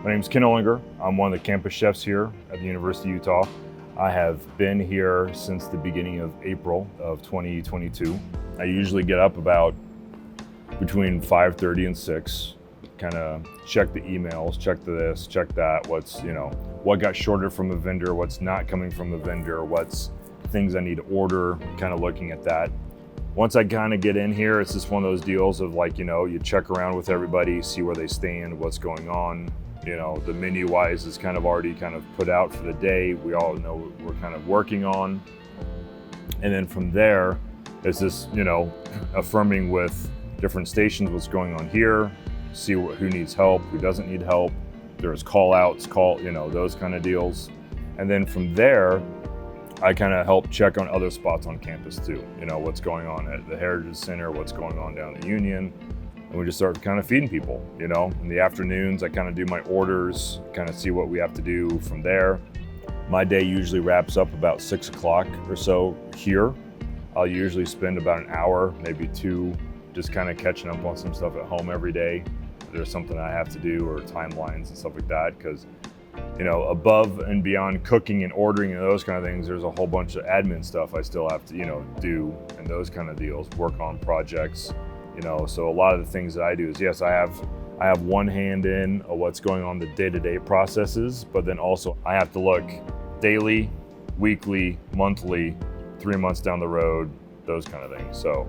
My name's Ken Olinger. I'm one of the campus chefs here at the University of Utah. I have been here since the beginning of April of 2022. I usually get up about between 5:30 and 6, kind of check the emails, check this, check that, what got shorted from a vendor, what's not coming from the vendor, what's things I need to order, kind of looking at that. Once I kind of get in here, it's just one of those deals of you check around with everybody, see where they stand, what's going on. The menu wise is kind of already put out for the day. We all know what we're kind of working on. And then from there, it's just, affirming with different stations what's going on here, see who needs help, who doesn't need help. There's call outs, those kind of deals. And then from there, I kind of help check on other spots on campus too. What's going on at the Heritage Center, what's going on down at Union. And we just start kind of feeding people, In the afternoons, I kind of do my orders, kind of see what we have to do from there. My day usually wraps up about 6 o'clock or so here. I'll usually spend about an hour, maybe 2, just kind of catching up on some stuff at home every day. If there's something I have to do or timelines and stuff like that, because above and beyond cooking and ordering and those kind of things, there's a whole bunch of admin stuff I still have to, do and those kind of deals, work on projects. So a lot of the things that I do is, yes, I have one hand in what's going on the day-to-day processes, but then also I have to look daily, weekly, monthly, 3 months down the road, those kind of things. So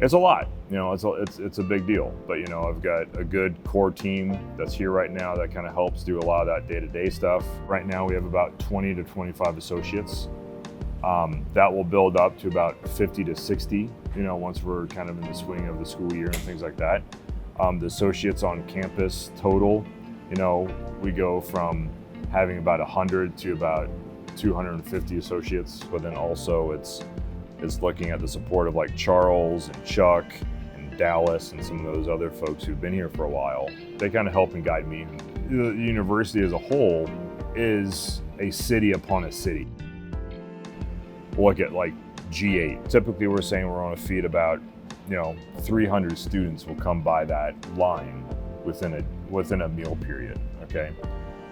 it's a lot, it's a big deal, but I've got a good core team that's here right now that kind of helps do a lot of that day-to-day stuff. Right now we have about 20 to 25 associates. That will build up to about 50 to 60, once we're kind of in the swing of the school year and things like that. The associates on campus total, we go from having about 100 to about 250 associates, but then also it's looking at the support of like Charles and Chuck and Dallas and some of those other folks who've been here for a while. They kind of help and guide me. The university as a whole is a city upon a city. Look at like G8. Typically we're saying we're on a feed about 300 students will come by that line within a meal period. Okay,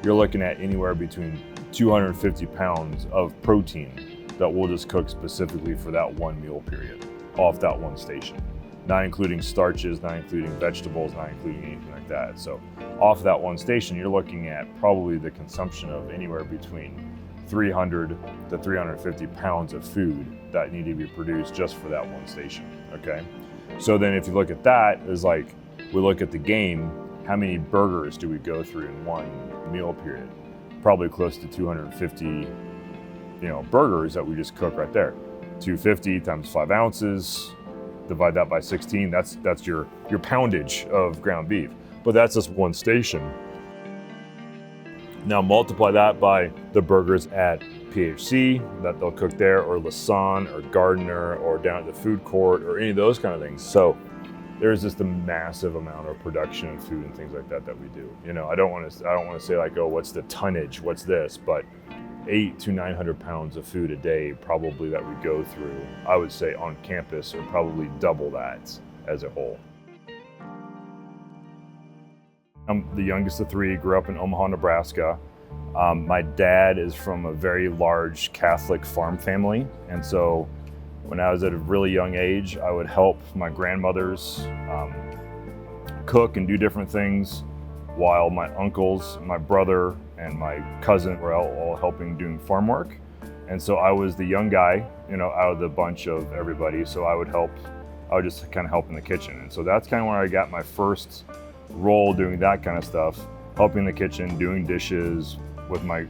you're looking at anywhere between 250 pounds of protein that we'll just cook specifically for that one meal period off that one station, not including starches, not including vegetables, not including anything like that. So off that one station, you're looking at probably the consumption of anywhere between 300 to 350 pounds of food that need to be produced just for that one station, okay? So then if you look at that, is like, we look at the game, how many burgers do we go through in one meal period? Probably close to 250, burgers that we just cook right there. 250 times 5 ounces, divide that by 16, that's your poundage of ground beef. But that's just one station. Now multiply that by the burgers at PHC that they'll cook there, or Lasan or Gardner, or down at the food court, or any of those kind of things. So there's just a massive amount of production of food and things like that we do. I don't want to say like, oh, what's the tonnage, what's this, but 800 to 900 pounds of food a day probably that we go through, I would say on campus, or probably double that as a whole. I'm the youngest of 3, grew up in Omaha, Nebraska. My dad is from a very large Catholic farm family. And so when I was at a really young age, I would help my grandmothers cook and do different things, while my uncles, my brother, and my cousin were all helping doing farm work. And so I was the young guy, out of the bunch of everybody. So I would just kind of help in the kitchen. And so that's kind of where I got my first role, doing that kind of stuff, helping in the kitchen, doing dishes with my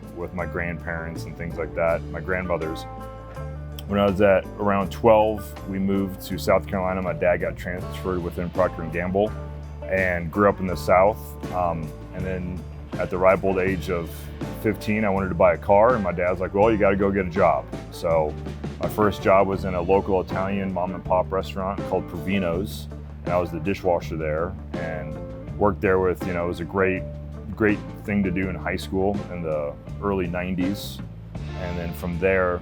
grandparents and things like that, my grandmothers. When I was at around 12, we moved to South Carolina. My dad got transferred within Procter & Gamble and grew up in the South. And then at the ripe old age of 15, I wanted to buy a car, and my dad's like, well, you got to go get a job. So my first job was in a local Italian mom and pop restaurant called Provino's, and I was the dishwasher there, and worked there with, it was a great thing to do in high school in the early 90s. And then from there,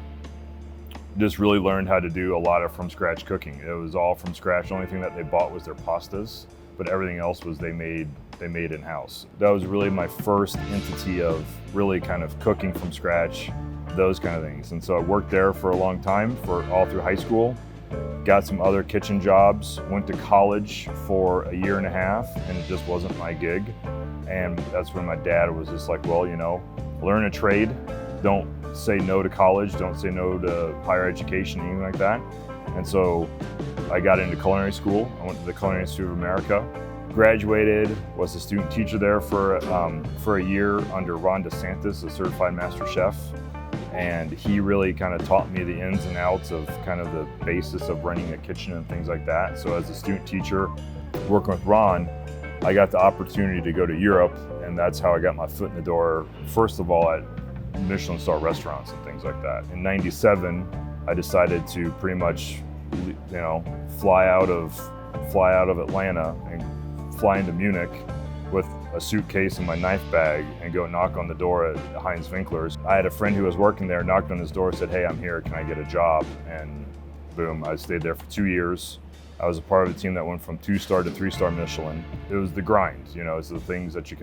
just really learned how to do a lot of from scratch cooking. It was all from scratch. The only thing that they bought was their pastas, but everything else was they made they made in-house. That was really my first entity of really kind of cooking from scratch, those kind of things. And so I worked there for a long time, for all through high school, got some other kitchen jobs, went to college for a year and a half, and it just wasn't my gig. And that's when my dad was just like, well, you know, learn a trade. Don't say no to college. Don't say no to higher education, anything like that. And so I got into culinary school. I went to the Culinary Institute of America, graduated, was a student teacher there for a year under Ron DeSantis, a certified master chef. And he really kind of taught me the ins and outs of kind of the basis of running a kitchen and things like that. So as a student teacher, working with Ron, I got the opportunity to go to Europe, and that's how I got my foot in the door, first of all, at Michelin star restaurants and things like that. In '97, I decided to pretty much, you know, fly out of Atlanta and fly into Munich with a suitcase and my knife bag and go knock on the door at Heinz Winkler's. I had a friend who was working there, knocked on his door, said, hey, I'm here, can I get a job? And boom, I stayed there for 2 years. I was a part of the team that went from 2-star to 3-star Michelin. It was the grind, you know, it's the things that you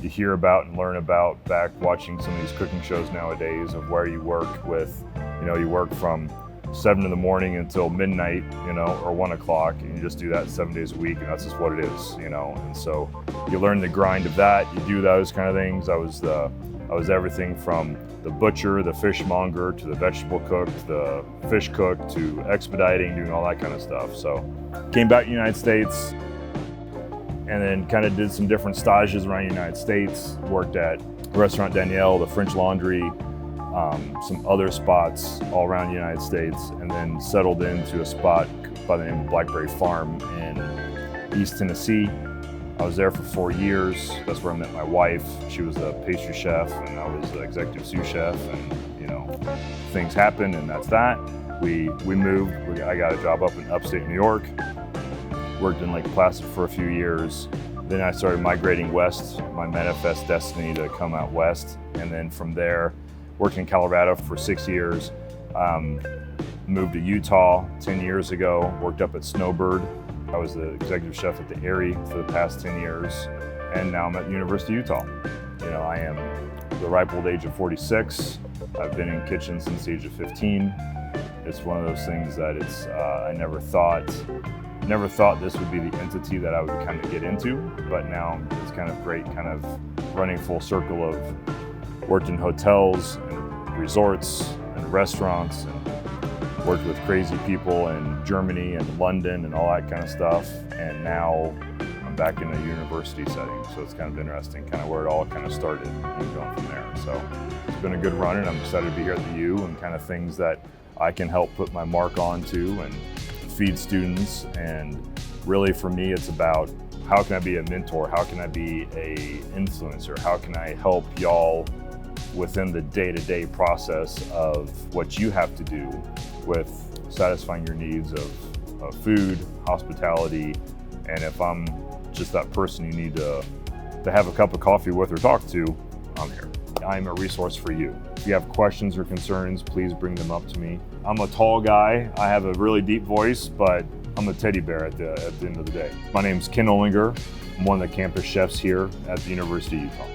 hear about and learn about back watching some of these cooking shows nowadays, of where you work with, you know, you work from 7 in the morning until midnight, you know, or 1 o'clock, and you just do that 7 days a week, and that's just what it is, you know. And so you learn the grind of that, you do those kind of things. I was everything from the butcher, the fishmonger, to the vegetable cook, the fish cook, to expediting, doing all that kind of stuff. So came back to the United States, and then kind of did some different stages around the United States. Worked at Restaurant Danielle, the French Laundry, some other spots all around the United States, and then settled into a spot by the name of Blackberry Farm in East Tennessee. I was there for 4 years. That's where I met my wife. She was a pastry chef, and I was the executive sous chef, and, you know, things happened, and that's that. We moved. I got a job up in upstate New York. Worked in Lake Placid for a few years. Then I started migrating west, my manifest destiny to come out west. And then from there, worked in Colorado for 6 years. Moved to Utah 10 years ago, worked up at Snowbird. I was the executive chef at the Airy for the past 10 years. And now I'm at the University of Utah. You know, I am the ripe old age of 46. I've been in kitchen since the age of 15. It's one of those things that I never thought this would be the entity that I would kind of get into, but now it's kind of great, kind of running full circle of worked in hotels and resorts and restaurants, and worked with crazy people in Germany and London and all that kind of stuff. And now I'm back in a university setting. So it's kind of interesting, kind of where it all kind of started and going from there. So it's been a good run, and I'm excited to be here at the U, and kind of things that I can help put my mark onto and feed students. And really for me, it's about how can I be a mentor? How can I be a influencer? How can I help y'all within the day-to-day process of what you have to do with satisfying your needs of food, hospitality, and if I'm just that person you need to have a cup of coffee with or talk to, I'm here. I'm a resource for you. If you have questions or concerns, please bring them up to me. I'm a tall guy. I have a really deep voice, but I'm a teddy bear at the end of the day. My name's Ken Olinger. I'm one of the campus chefs here at the University of Utah.